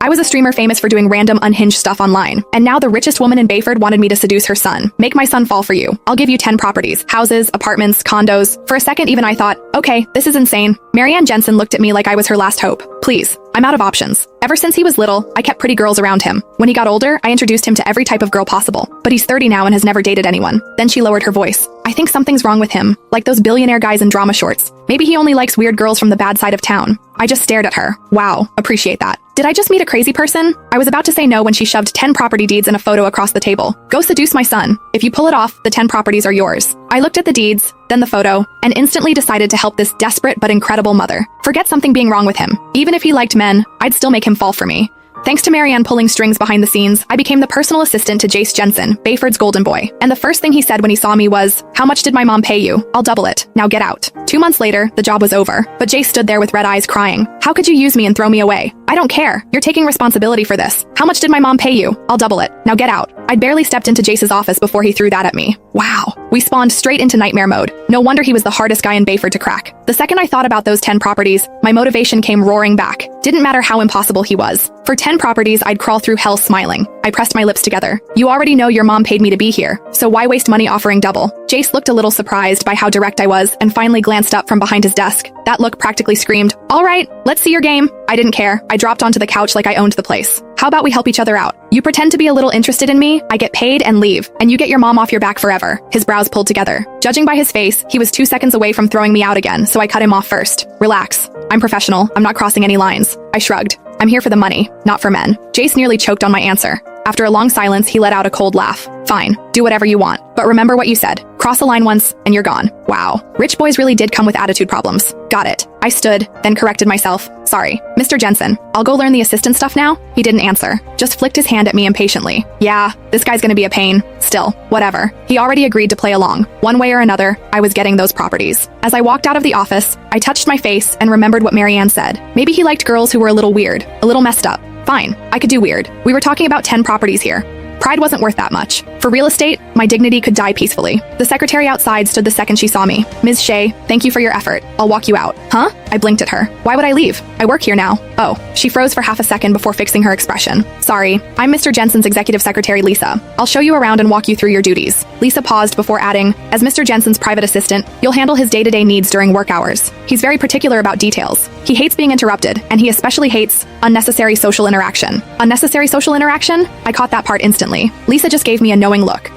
I was a streamer famous for doing random unhinged stuff online, and now the richest woman in Bayford wanted me to seduce her son. Make my son fall for you. I'll give you 10 properties, houses, apartments, condos. For a second even I thought, okay, this is insane. Marianne Jensen looked at me like I was her last hope. Please, I'm out of options. Ever since he was little, I kept pretty girls around him. When he got older, I introduced him to every type of girl possible. But he's 30 now and has never dated anyone. Then she lowered her voice. I think something's wrong with him, like those billionaire guys in drama shorts. Maybe he only likes weird girls from the bad side of town. I just stared at her. Wow, appreciate that. Did I just meet a crazy person? I was about to say no when she shoved 10 property deeds and a photo across the table. Go seduce my son. If you pull it off, the 10 properties are yours. I looked at the deeds, then the photo, and instantly decided to help this desperate but incredible mother. Forget something being wrong with him. Even if he liked men, I'd still make him fall for me. Thanks to Marianne pulling strings behind the scenes, I became the personal assistant to Jace Jensen, Bayford's golden boy. And the first thing he said when he saw me was, "How much did my mom pay you? I'll double it. Now get out." 2 months later, the job was over, but Jace stood there with red eyes crying. "How could you use me and throw me away? I don't care. You're taking responsibility for this. How much did my mom pay you? I'll double it. Now get out." I'd barely stepped into Jace's office before he threw that at me. Wow. We spawned straight into nightmare mode. No wonder he was the hardest guy in Bayford to crack. The second I thought about those 10 properties, my motivation came roaring back. Didn't matter how impossible he was. For 10 properties, I'd crawl through hell smiling. I pressed my lips together. "You already know your mom paid me to be here, so why waste money offering double?" Jace looked a little surprised by how direct I was and finally glanced up from behind his desk. That look practically screamed, "All right, let's see your game." I didn't care. I dropped onto the couch like I owned the place. "How about we help each other out? You pretend to be a little interested in me, I get paid and leave, and you get your mom off your back forever." His brows pulled together. Judging by his face, he was 2 seconds away from throwing me out again, so I cut him off first. "Relax. I'm professional. I'm not crossing any lines." I shrugged. "I'm here for the money, not for men." Jace nearly choked on my answer. After a long silence, he let out a cold laugh. "Fine, do whatever you want, but remember what you said. Cross a line once, and you're gone." Wow, rich boys really did come with attitude problems. Got it. I stood, then corrected myself. "Sorry, Mr. Jensen, I'll go learn the assistant stuff now?" He didn't answer, just flicked his hand at me impatiently. Yeah, this guy's gonna be a pain. Still, whatever. He already agreed to play along. One way or another, I was getting those properties. As I walked out of the office, I touched my face and remembered what Marianne said. Maybe he liked girls who were a little weird, a little messed up. Fine, I could do weird. We were talking about 10 properties here. Pride wasn't worth that much. For real estate, my dignity could die peacefully. The secretary outside stood the second she saw me. "Ms. Shea, thank you for your effort. I'll walk you out." "Huh?" I blinked at her. "Why would I leave? I work here now." "Oh." She froze for half a second before fixing her expression. "Sorry, I'm Mr. Jensen's executive secretary, Lisa. I'll show you around and walk you through your duties." Lisa paused before adding, "As Mr. Jensen's private assistant, you'll handle his day-to-day needs during work hours. He's very particular about details. He hates being interrupted, and he especially hates unnecessary social interaction." Unnecessary social interaction? I caught that part instantly. Lisa just gave me a knowing look.